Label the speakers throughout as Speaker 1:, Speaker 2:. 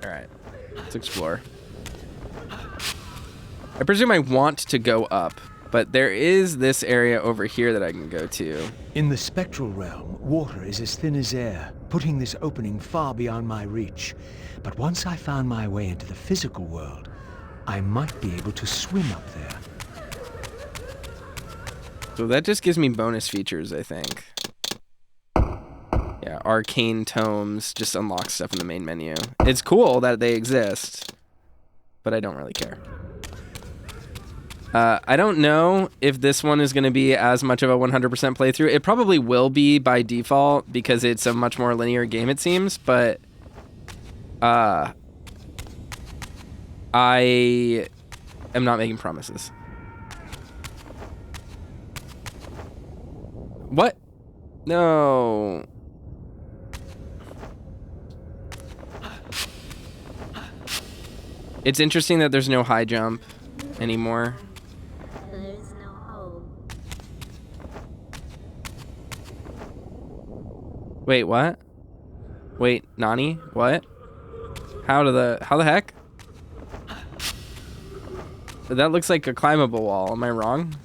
Speaker 1: All right, let's explore. I presume I want to go up, but there is this area over here that I can go to.
Speaker 2: In the spectral realm, water is as thin as air, putting this opening far beyond my reach. But once I found my way into the physical world, I might be able to swim up there.
Speaker 1: So that just gives me bonus features, I think. Yeah, arcane tomes just unlock stuff in the main menu. It's cool that they exist, but I don't really care. I don't know if this one is going to be as much of a 100% playthrough. It probably will be by default because it's a much more linear game, it seems, but I am not making promises. What? No. It's interesting that there's no high jump anymore.
Speaker 3: There's no hope.
Speaker 1: Wait, what? Wait, Nani? What? How the heck? That looks like a climbable wall. Am I wrong?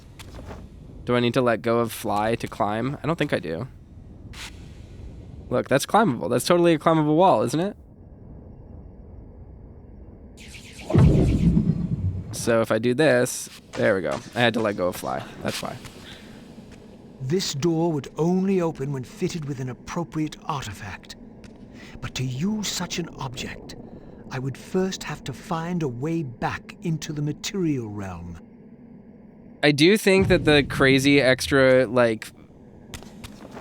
Speaker 1: Do I need to let go of fly to climb? I don't think I do. Look, that's climbable. That's totally a climbable wall, isn't it? So if I do this, there we go. I had to let go of fly. That's why.
Speaker 2: This door would only open when fitted with an appropriate artifact. But to use such an object, I would first have to find a way back into the material realm.
Speaker 1: I do think that the crazy extra, like,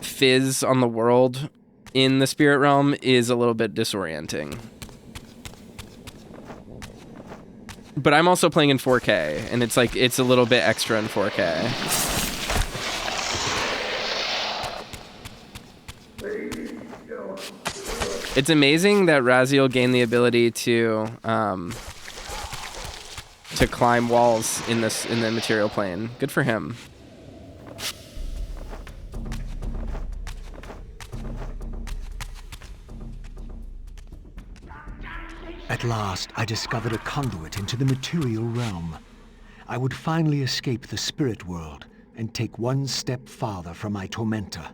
Speaker 1: fizz on the world in the spirit realm is a little bit disorienting. But I'm also playing in 4K, and it's like, it's a little bit extra in 4K. It's amazing that Raziel gained the ability to climb walls in the material plane. Good for him.
Speaker 2: At last, I discovered a conduit into the material realm. I would finally escape the spirit world and take one step farther from my tormentor.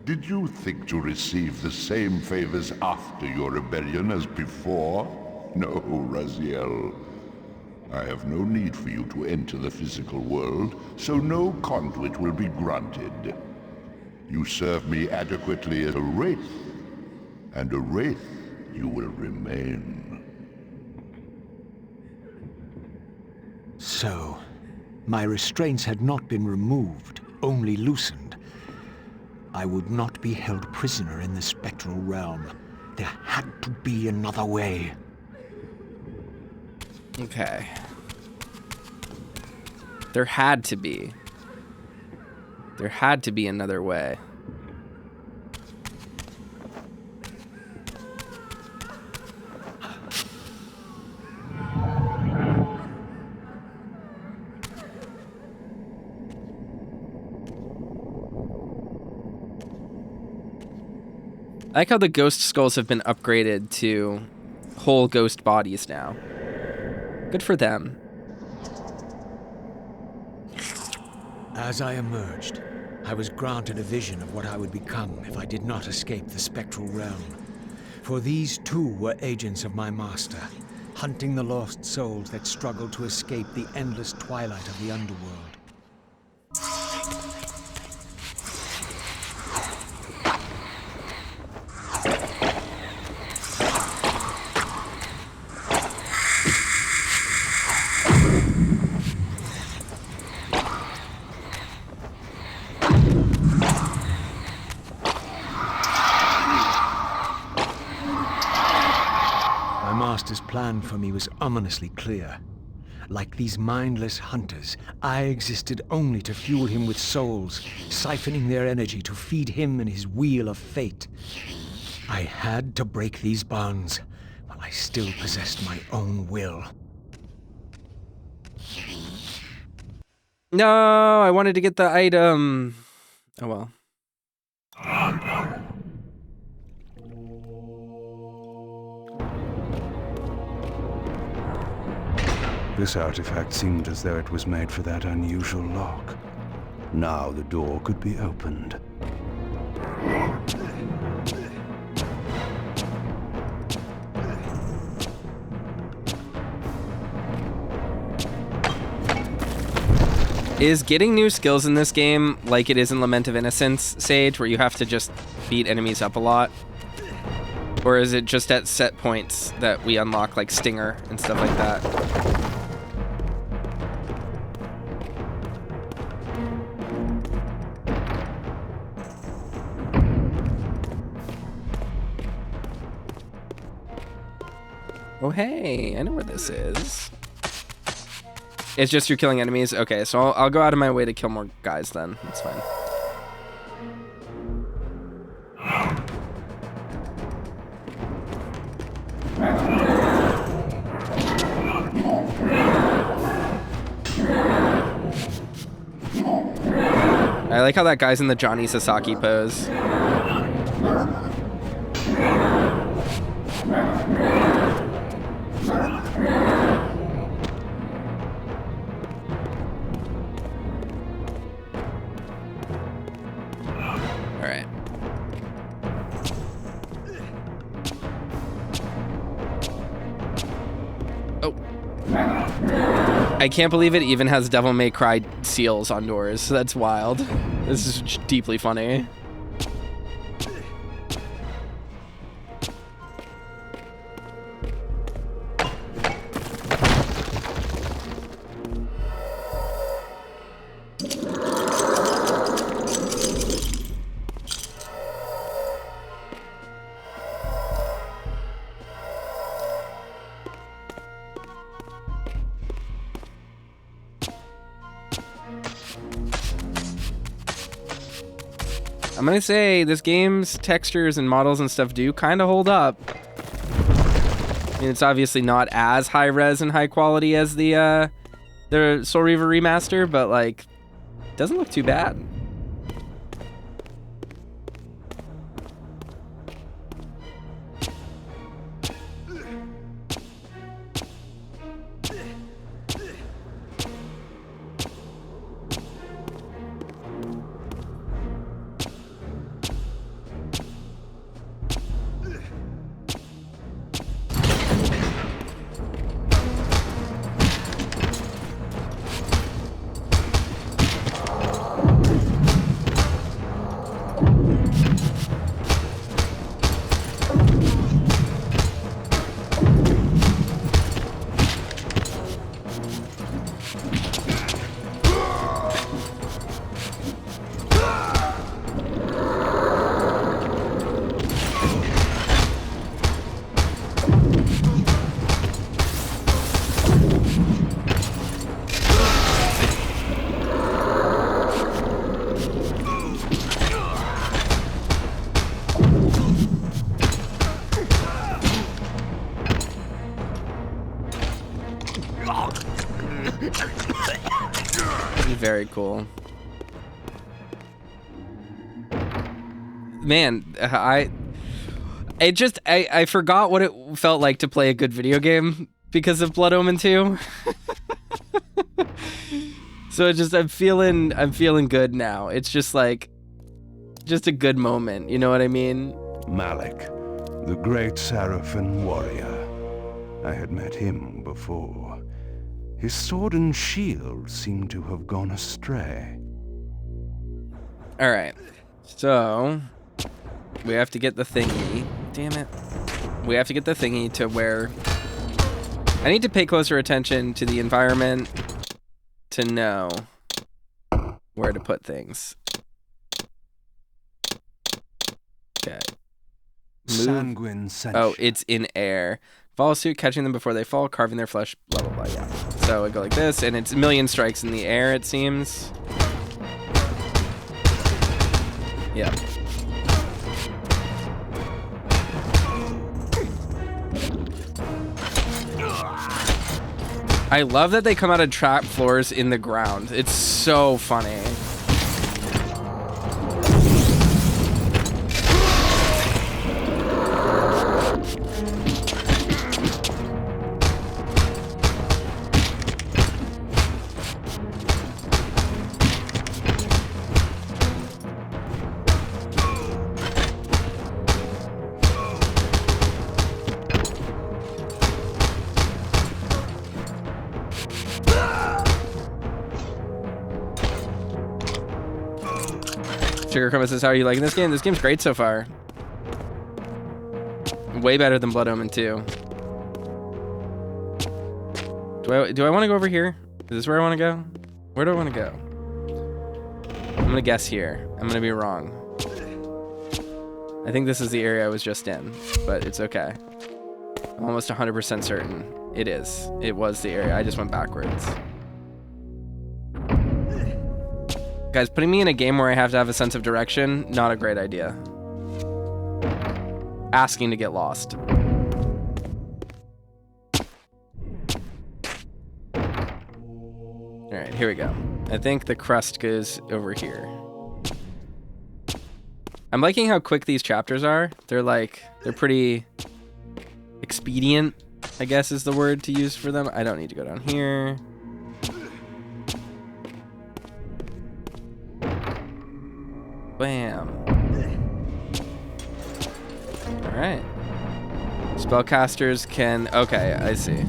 Speaker 4: Did you think to receive the same favors after your rebellion as before? No, Raziel. I have no need for you to enter the physical world, so no conduit will be granted. You serve me adequately as a wraith, and a wraith you will remain.
Speaker 2: So, my restraints had not been removed, only loosened. I would not be held prisoner in the spectral realm. There had to be another way.
Speaker 1: Okay. There had to be. There had to be another way. I like how the ghost skulls have been upgraded to whole ghost bodies now. Good for them.
Speaker 2: As I emerged, I was granted a vision of what I would become if I did not escape the spectral realm. For these too were agents of my master, hunting the lost souls that struggled to escape the endless twilight of the underworld. His plan for me was ominously clear. Like these mindless hunters, I existed only to fuel him with souls, siphoning their energy to feed him and his wheel of fate. I had to break these bonds, while I still possessed my own will.
Speaker 1: No, I wanted to get the item. Oh well.
Speaker 5: This artifact seemed as though it was made for that unusual lock. Now the door could be opened.
Speaker 1: Is getting new skills in this game like it is in Lament of Innocence, Sage, where you have to just beat enemies up a lot? Or is it just at set points that we unlock like Stinger and stuff like that? Oh hey, I know where this is. It's just you're killing enemies? Okay, so I'll go out of my way to kill more guys then. That's fine. I like how that guy's in the Johnny Sasaki pose. Alright. Oh. I can't believe it even has Devil May Cry seals on doors. That's wild. This is deeply funny. I'm gonna say this game's textures and models and stuff do kind of hold up. I mean, it's obviously not as high res and high quality as the Soul Reaver remaster, but like, doesn't look too bad. Very cool. Man, I forgot what it felt like to play a good video game because of Blood Omen 2. So I'm feeling good now. It's just like just a good moment, you know what I mean?
Speaker 5: Malek, the great Sarafan warrior. I had met him before. His sword and shield seemed to have gone astray.
Speaker 1: All right, so we have to get the thingy. Damn it. We have to get the thingy to where I need to pay closer attention to the environment to know where to put things. Okay.
Speaker 5: Sanguine censure.
Speaker 1: Oh, it's in air. Follow suit, catching them before they fall, carving their flesh, blah, blah, blah, yeah. So I go like this, and it's a million strikes in the air, it seems. Yeah. I love that they come out of trap floors in the ground. It's so funny. Sugar Coma says, how are you liking this game? This game's great so far. Way better than Blood Omen 2. Do I want to go over here? Is this where I want to go? Where do I want to go? I'm going to guess here. I'm going to be wrong. I think this is the area I was just in, but it's okay. I'm almost 100% certain. It is. It was the area. I just went backwards. Guys, putting me in a game where I have to have a sense of direction, not a great idea. Asking to get lost. Alright, here we go. I think the crust goes over here. I'm liking how quick these chapters are. They're pretty expedient, I guess is the word to use for them. I don't need to go down here. Bam. Alright. Spellcasters can... Okay, I see.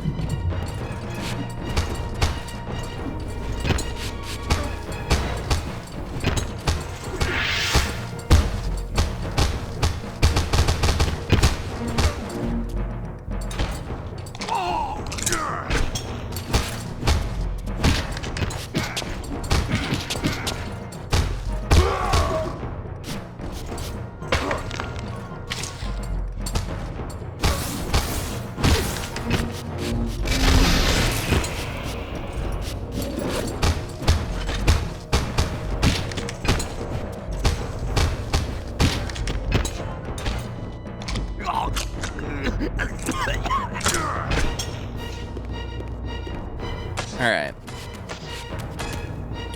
Speaker 1: Alright.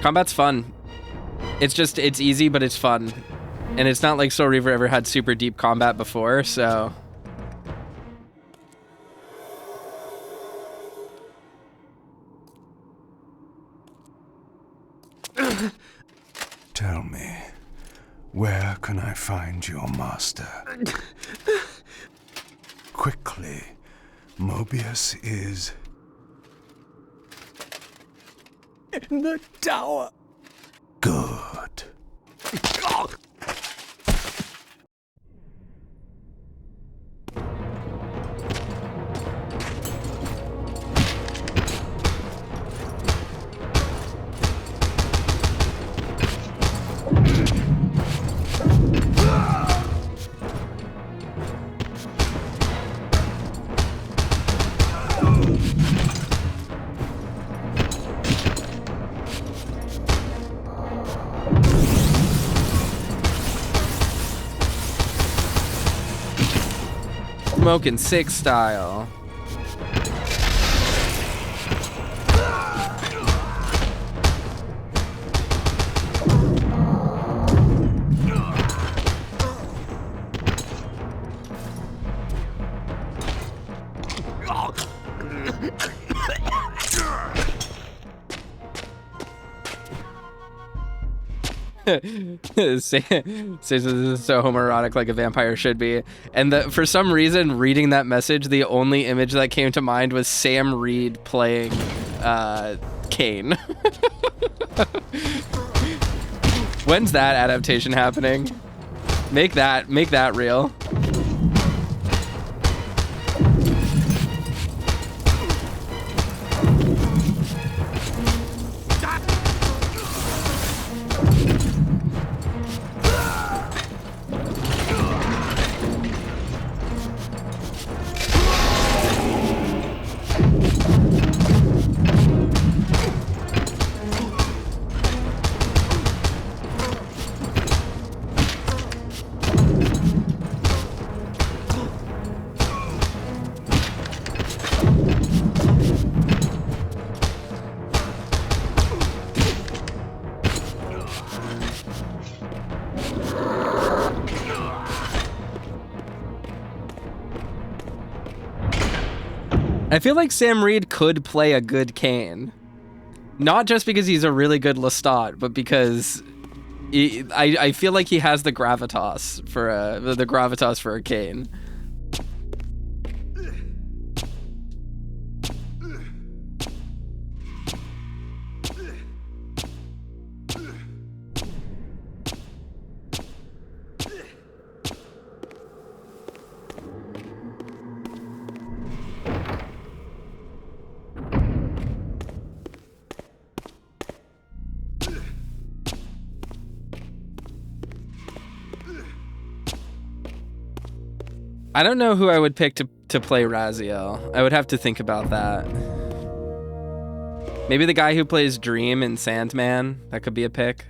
Speaker 1: Combat's fun. It's easy, but it's fun. And it's not like Soul Reaver ever had super deep combat before, so...
Speaker 5: Tell me, where can I find your master? Quickly, Moebius is...
Speaker 2: in the tower.
Speaker 5: Good.
Speaker 1: Smoking Six style. This is so homoerotic, like a vampire should be. And for some reason, reading that message, the only image that came to mind was Sam Reed playing Kain. When's that adaptation happening? Make that real. I feel like Sam Reed could play a good Kain. Not just because he's a really good Lestat, but because I feel like he has the gravitas for a Kain. I don't know who I would pick to play Raziel. I would have to think about that. Maybe the guy who plays Dream in Sandman. That could be a pick.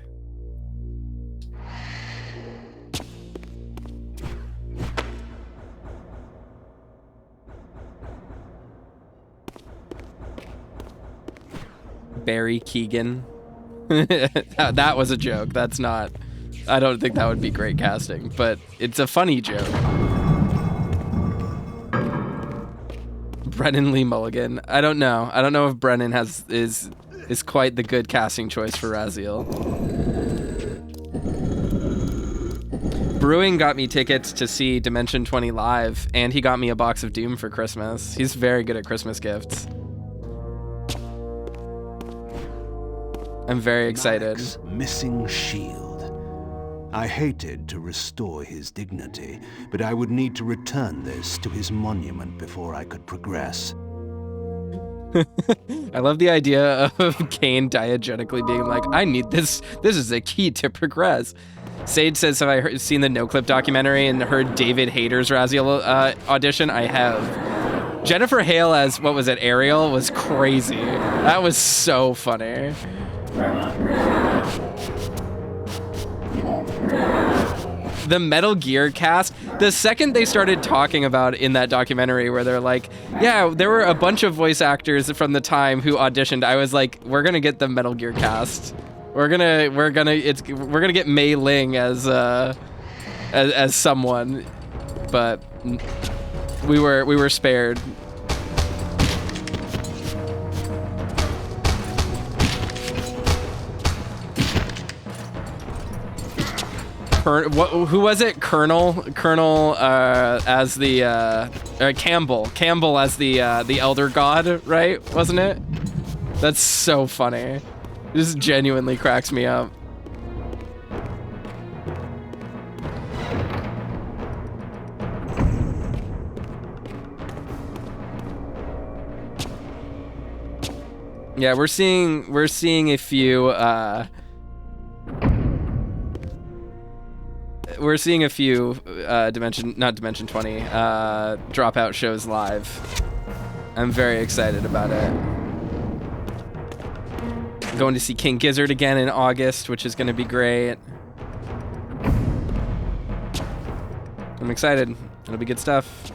Speaker 1: Barry Keoghan. That was a joke. That's not... I don't think that would be great casting, but it's a funny joke. Brennan Lee Mulligan. I don't know. I don't know if Brennan is quite the good casting choice for Raziel. Brewing got me tickets to see Dimension 20 live, and he got me a box of Doom for Christmas. He's very good at Christmas gifts. I'm very excited.
Speaker 5: Malek's missing shield. I hated to restore his dignity, but I would need to return this to his monument before I could progress.
Speaker 1: I love the idea of Kain diegetically being like, I need this. This is a key to progress. Sage says, have I seen the No Clip documentary and heard David Hayter's Raziel audition? I have. Jennifer Hale as, what was it, Ariel, was crazy. That was so funny. The Metal Gear cast, the second they started talking about in that documentary where they're like, yeah, there were a bunch of voice actors from the time who auditioned, I was like, we're gonna get the Metal Gear cast. We're gonna get Mei Ling as someone, but we were spared. Who was it? Colonel as the Campbell as the Elder God, right? Wasn't it? That's so funny. This genuinely cracks me up. Yeah, we're seeing a few not Dimension 20 Dropout shows live. I'm very excited about it. I'm going to see King Gizzard again in August, which is going to be great. I'm excited. It'll be good stuff.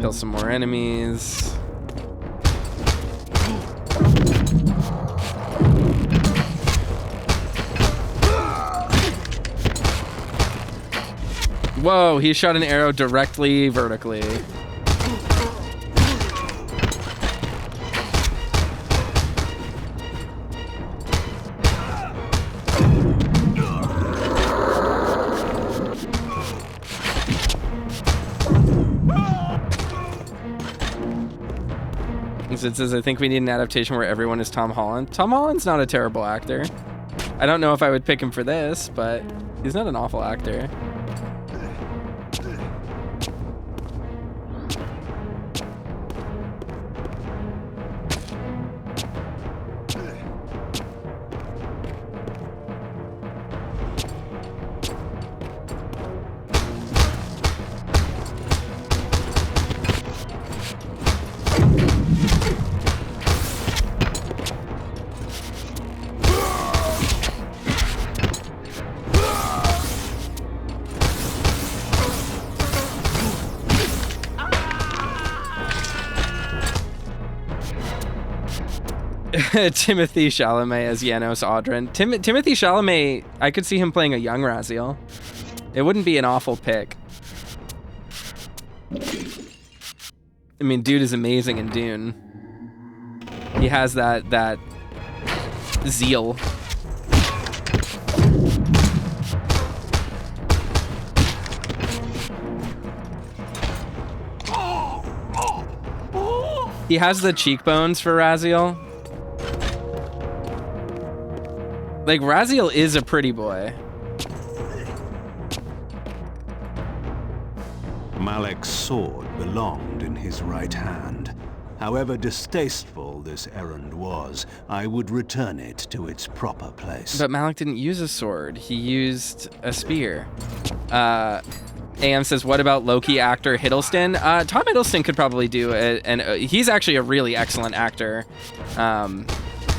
Speaker 1: Kill some more enemies. Whoa, he shot an arrow directly vertically. It says, I think we need an adaptation where everyone is Tom Holland. Tom Holland's not a terrible actor. I don't know if I would pick him for this, but he's not an awful actor. Timothy Chalamet as Janos Audrin. Timothy Chalamet, I could see him playing a young Raziel. It wouldn't be an awful pick. I mean, dude is amazing in Dune. He has that zeal. He has the cheekbones for Raziel. Like, Raziel is a pretty boy.
Speaker 5: Malek's sword belonged in his right hand. However distasteful this errand was, I would return it to its proper place.
Speaker 1: But Malek didn't use a sword. He used a spear. AM says, what about Loki actor Hiddleston? Tom Hiddleston could probably do it, and he's actually a really excellent actor.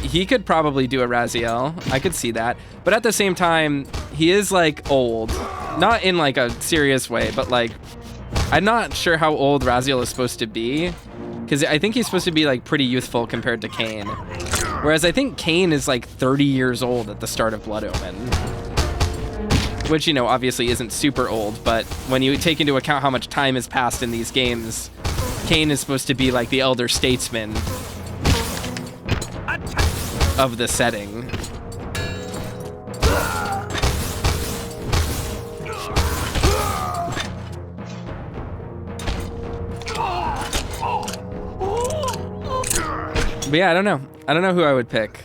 Speaker 1: He could probably do a Raziel. I could see that. But at the same time, he is like old. Not in like a serious way, but like, I'm not sure how old Raziel is supposed to be. Because I think he's supposed to be like pretty youthful compared to Kain. Whereas I think Kain is like 30 years old at the start of Blood Omen. Which, you know, obviously isn't super old, but when you take into account how much time has passed in these games, Kain is supposed to be like the elder statesman of the setting. But yeah, I don't know. I don't know who I would pick.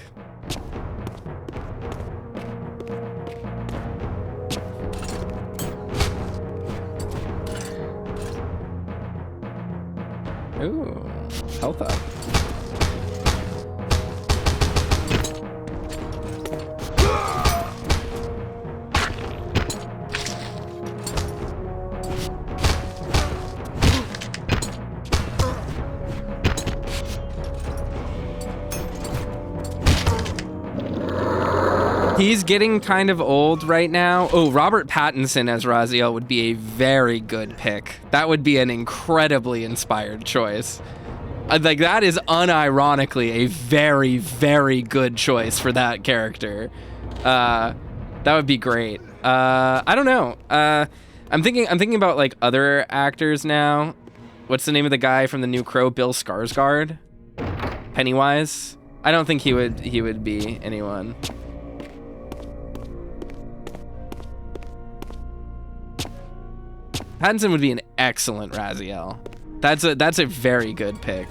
Speaker 1: Ooh, health up. He's getting kind of old right now. Oh, Robert Pattinson as Raziel would be a very good pick. That would be an incredibly inspired choice. Like, that is unironically a very, very good choice for that character. That would be great. I don't know. I'm thinking about like other actors now. What's the name of the guy from the new Crow? Bill Skarsgård? Pennywise? I don't think he would be anyone. Pattinson would be an excellent Raziel. That's a very good pick.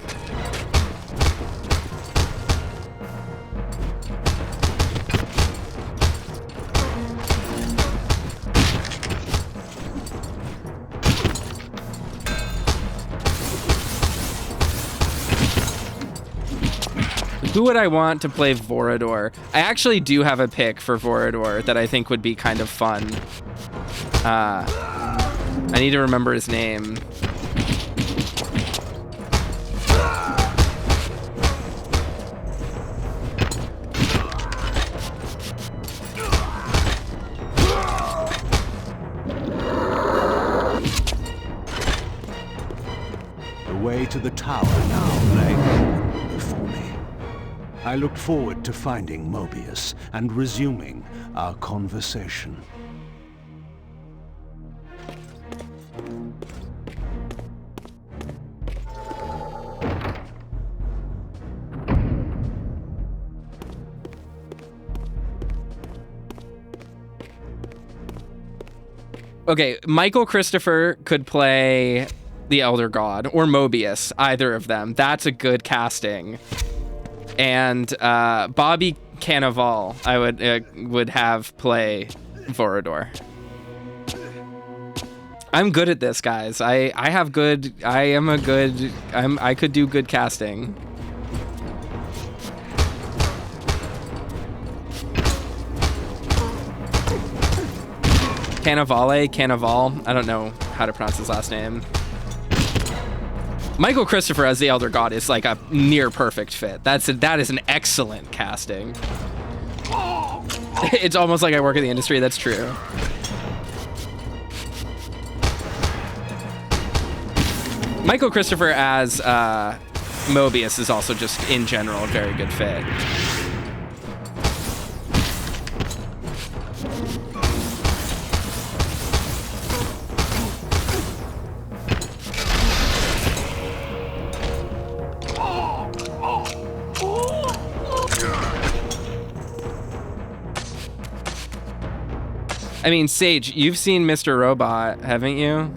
Speaker 1: Who would I want to play Vorador? I actually do have a pick for Vorador that I think would be kind of fun. I need to remember his name.
Speaker 5: The way to the tower now lay open before me. I looked forward to finding Moebius and resuming our conversation.
Speaker 1: Okay, Michael Christopher could play the Elder God, or Moebius, either of them. That's a good casting. And Bobby Cannavale, I would have play Vorador. I'm good at this, guys. I could do good casting. Cannavale, I don't know how to pronounce his last name. Michael Christopher as the Elder God is like a near perfect fit. That is an excellent casting. It's almost like I work in the industry, that's true. Michael Christopher as Moebius is also just in general a very good fit. I mean, Sage, you've seen Mr. Robot, haven't you?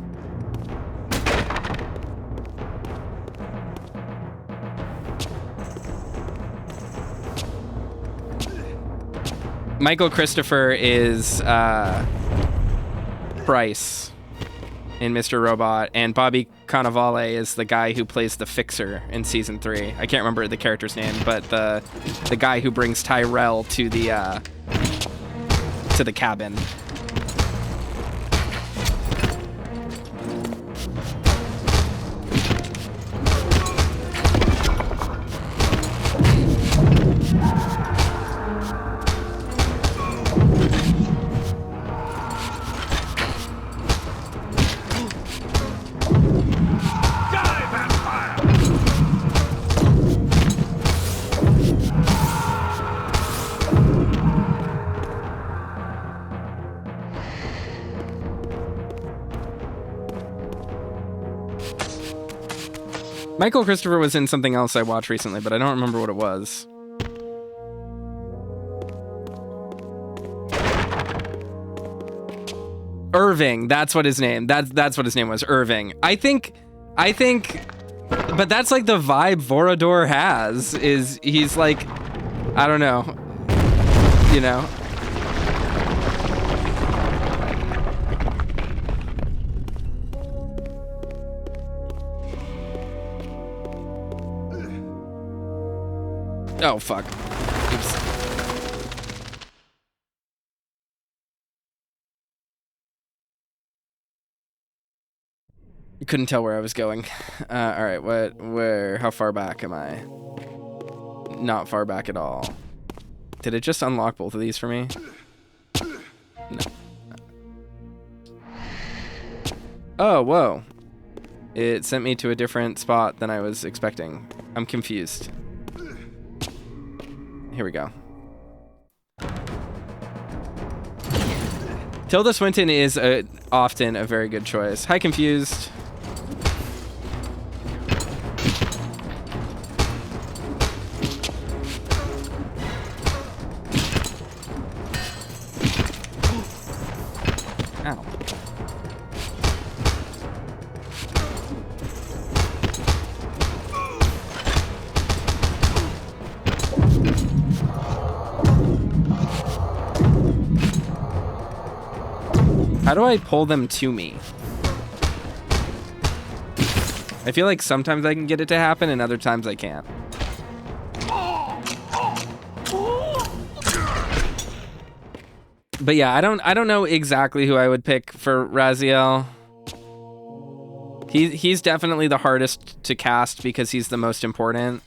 Speaker 1: Michael Christopher is Bryce. in Mr. Robot, and Bobby Cannavale is the guy who plays the Fixer in season 3. I can't remember the character's name, but the guy who brings Tyrell to the cabin. Michael Christopher was in something else I watched recently, but I don't remember what it was. Irving, that's what his name. That's what his name was, Irving. I think, but that's like the vibe Vorador has. Is he's like, I don't know, you know. Oh, fuck. Oops. Couldn't tell where I was going. All right, how far back am I? Not far back at all. Did it just unlock both of these for me? No. Oh, whoa. It sent me to a different spot than I was expecting. I'm confused. Here we go. Tilda Swinton is often a very good choice. Hi, confused. Ow. How do I pull them to me? I feel like sometimes I can get it to happen and other times I can't. But yeah, I don't know exactly who I would pick for Raziel. He's definitely the hardest to cast because he's the most important.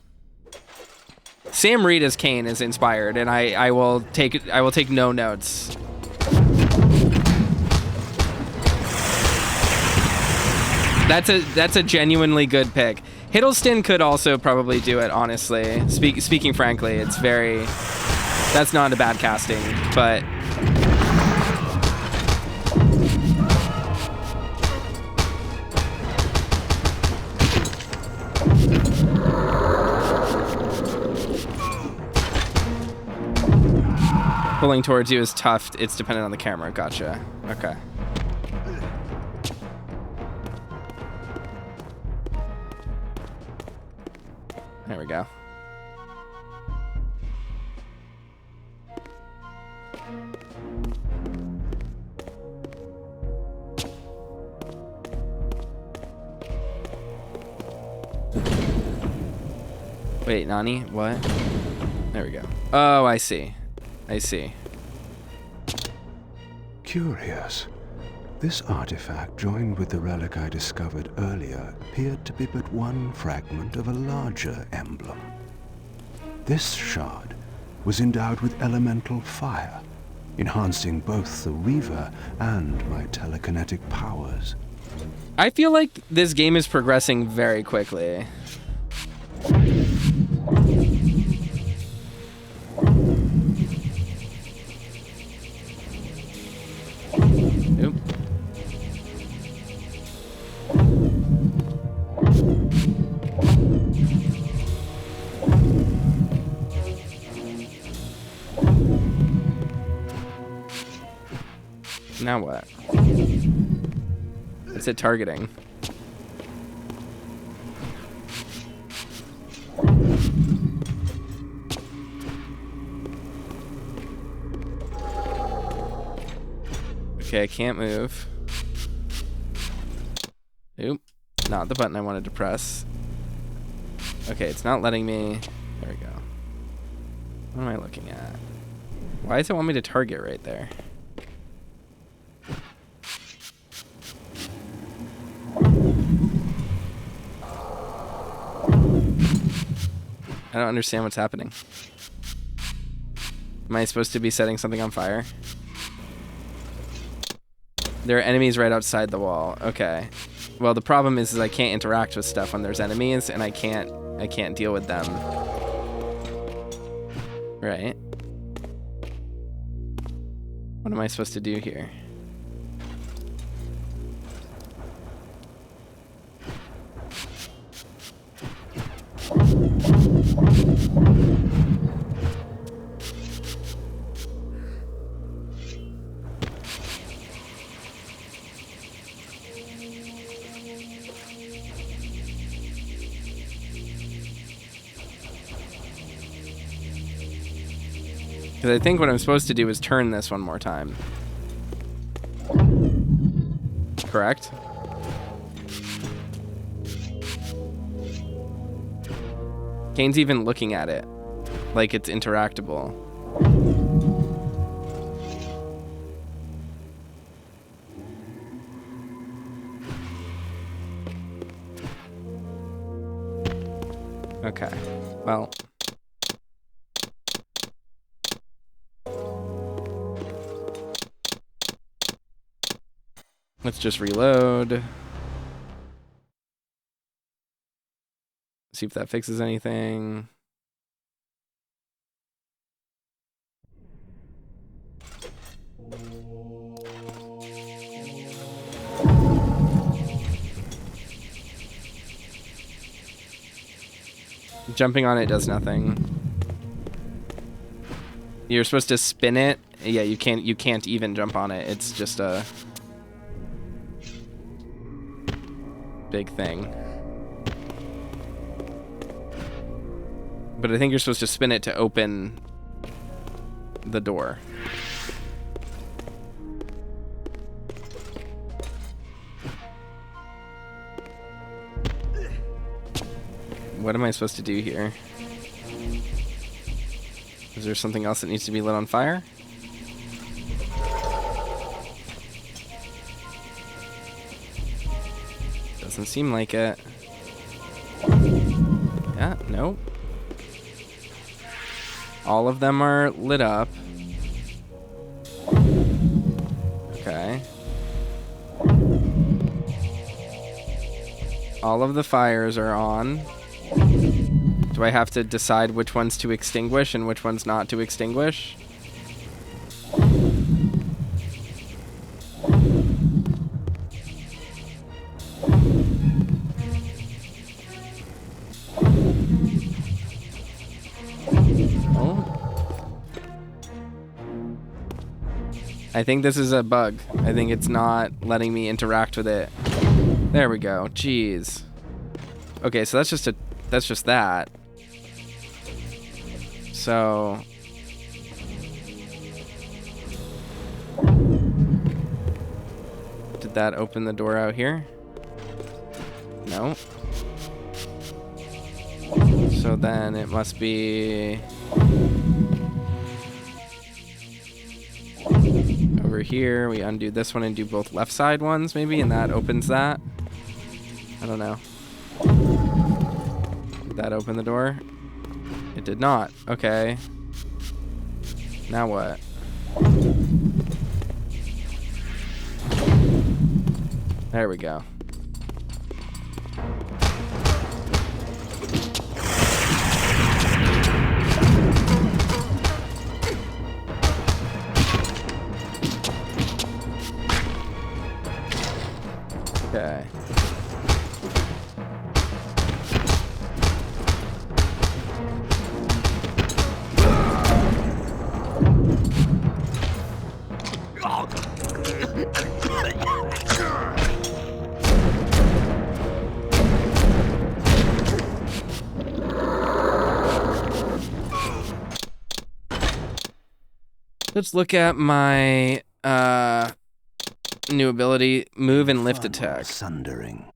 Speaker 1: Sam Reed as Kain is inspired, and I will take no notes. That's a genuinely good pick. Hiddleston could also probably do it, honestly. Speaking frankly, that's not a bad casting, but pulling towards you is tough. It's dependent on the camera. Gotcha. Okay. There we go. Wait, Nani? What? There we go. Oh, I see. I see.
Speaker 5: Curious. This artifact, joined with the relic I discovered earlier, appeared to be but one fragment of a larger emblem. This shard was endowed with elemental fire, enhancing both the Reaver and my telekinetic powers.
Speaker 1: I feel like this game is progressing very quickly. Oop. Now what? What's it targeting? Okay, I can't move. not the button I wanted to press. Okay, it's not letting me. There we go. What am I looking at? Why does it want me to target right there? I don't understand what's happening. Am I supposed to be setting something on fire? There are enemies right outside the wall. Okay. Well, the problem is I can't interact with stuff when there's enemies, and I can't deal with them. Right. What am I supposed to do here? Because I think what I'm supposed to do is turn this one more time. Correct? Kane's even looking at it like it's interactable. Okay, well. Let's just reload. See if that fixes anything. Jumping on it does nothing. You're supposed to spin it. Yeah, you can't even jump on it. It's just a big thing. But I think you're supposed to spin it to open the door. What am I supposed to do here? Is there something else that needs to be lit on fire? Doesn't seem like it. Yeah, nope. All of them are lit up. Okay. All of the fires are on. Do I have to decide which ones to extinguish and which ones not to extinguish? I think this is a bug. I think it's not letting me interact with it. There we go. Jeez. Okay, so that's just that. So did that open the door out here? No. So then it must be over here. We undo this one and do both left side ones maybe, and that opens that. I don't know. Did that open the door? It did not. Okay. Now what? There we go. Okay. Let's look at my new ability, move and lift attack.
Speaker 5: Sundering.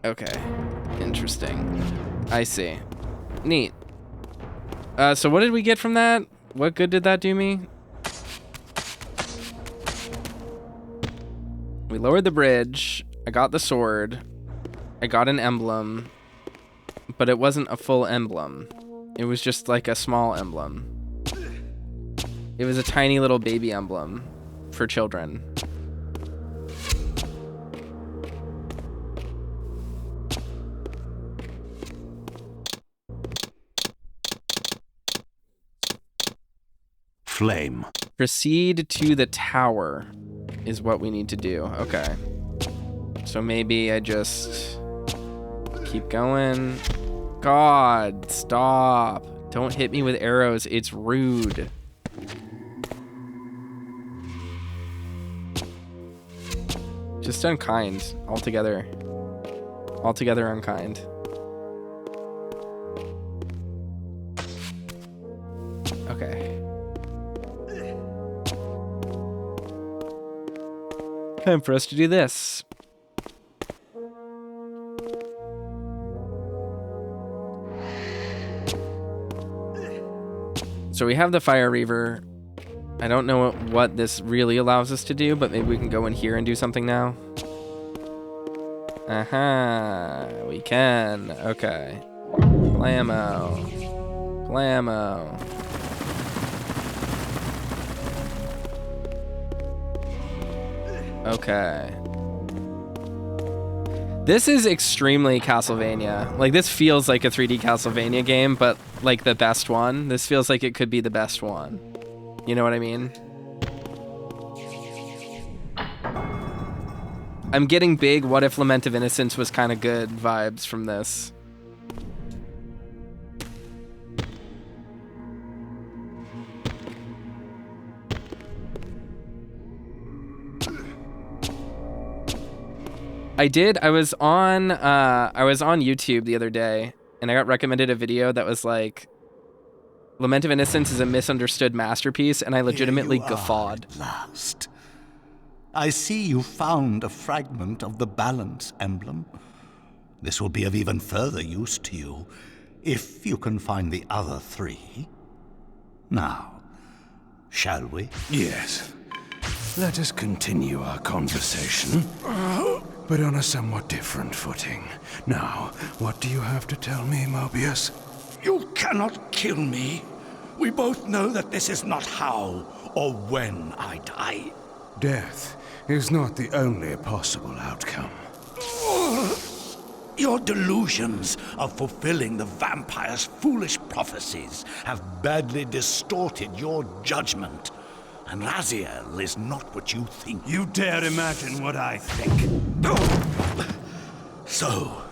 Speaker 1: Okay. Interesting. I see. Neat. So what did we get from that? What good did that do me? We lowered the bridge. I got the sword. I got an emblem. But it wasn't a full emblem. It was just like a small emblem. It was a tiny little baby emblem for children.
Speaker 5: Flame.
Speaker 1: Proceed to the tower is what we need to do. Okay. So maybe I just keep going. God, stop. Don't hit me with arrows. It's rude. Just unkind altogether. Altogether unkind. Okay. Time for us to do this. So we have the Fire Reaver. I don't know what this really allows us to do, but maybe we can go in here and do something now. Aha, we can. Okay. Blammo. Blammo. Okay. This is extremely Castlevania. Like, this feels like a 3D Castlevania game, but like the best one. This feels like it could be the best one. You know what I mean? I'm getting big What If Lament of Innocence was kind of good vibes from this. I was on YouTube the other day, and I got recommended a video that was like, Lament of Innocence is a misunderstood masterpiece, and I legitimately guffawed.
Speaker 6: At last. I see you found a fragment of the balance emblem. This will be of even further use to you, if you can find the other three. Now, shall we?
Speaker 5: Yes. Let us continue our conversation, but on a somewhat different footing. Now, what do you have to tell me, Moebius?
Speaker 6: You cannot kill me. We both know that this is not how or when I die.
Speaker 5: Death is not the only possible outcome.
Speaker 6: Your delusions of fulfilling the vampire's foolish prophecies have badly distorted your judgment. And Raziel is not what you think.
Speaker 5: You dare imagine what I think.
Speaker 6: So,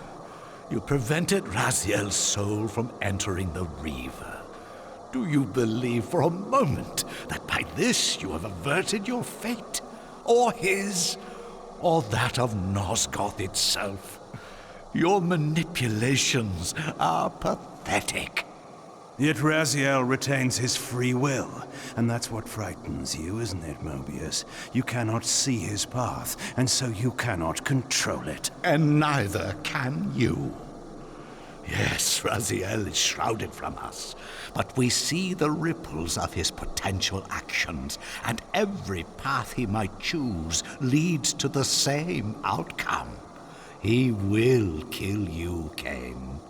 Speaker 6: you prevented Raziel's soul from entering the Reaver. Do you believe for a moment that by this you have averted your fate? Or his? Or that of Nosgoth itself? Your manipulations are pathetic.
Speaker 5: Yet Raziel retains his free will, and that's what frightens you, isn't it, Moebius? You cannot see his path, and so you cannot control it.
Speaker 6: And neither can you. Yes, Raziel is shrouded from us, but we see the ripples of his potential actions, and every path he might choose leads to the same outcome. He will kill you, Kain.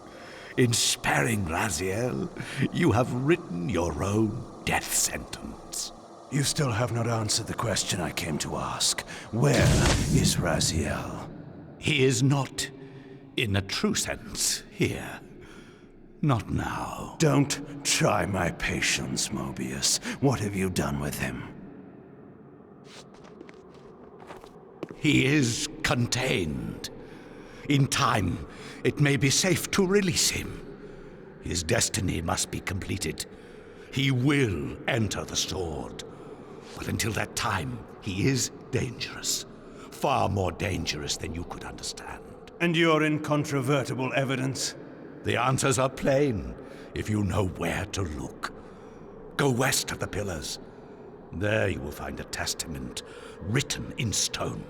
Speaker 6: In sparing Raziel, you have written your own death sentence.
Speaker 5: You still have not answered the question I came to ask. Where is Raziel?
Speaker 6: He is not, in a true sense, here. Not now.
Speaker 5: Don't try my patience, Moebius. What have you done with him?
Speaker 6: He is contained. In time, it may be safe to release him. His destiny must be completed. He will enter the sword. But until that time, he is dangerous. Far more dangerous than you could understand.
Speaker 5: And your incontrovertible evidence?
Speaker 6: The answers are plain, if you know where to look. Go west of the pillars. There you will find a testament written in stone.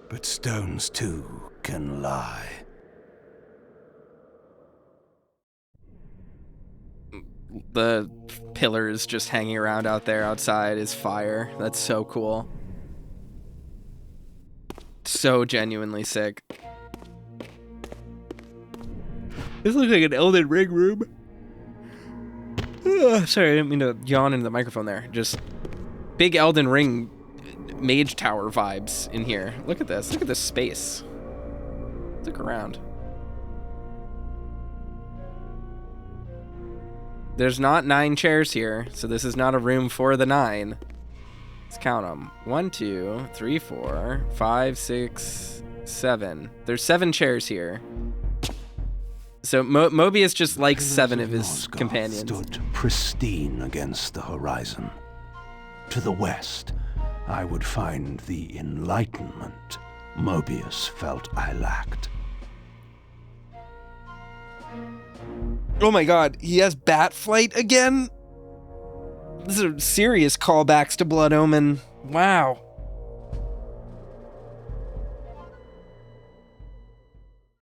Speaker 5: But stones too can lie.
Speaker 1: The pillars just hanging around out there outside is fire. That's so cool. So genuinely sick. This looks like an Elden Ring room. Sorry, I didn't mean to yawn into the microphone there. Just big Elden Ring mage tower vibes in here. Look at this. Look at this space. Look around. There's not 9 chairs here, so this is not a room for the 9. Let's count them. 1, 2, 3, 4, 5, 6, 7. There's 7 chairs here. So Moebius just likes 7 of his
Speaker 5: Nosgoth
Speaker 1: companions.
Speaker 5: Stood pristine against the horizon. To the west, I would find the enlightenment Moebius felt I lacked.
Speaker 1: Oh my god, he has bat flight again? These are serious callbacks to Blood Omen. Wow.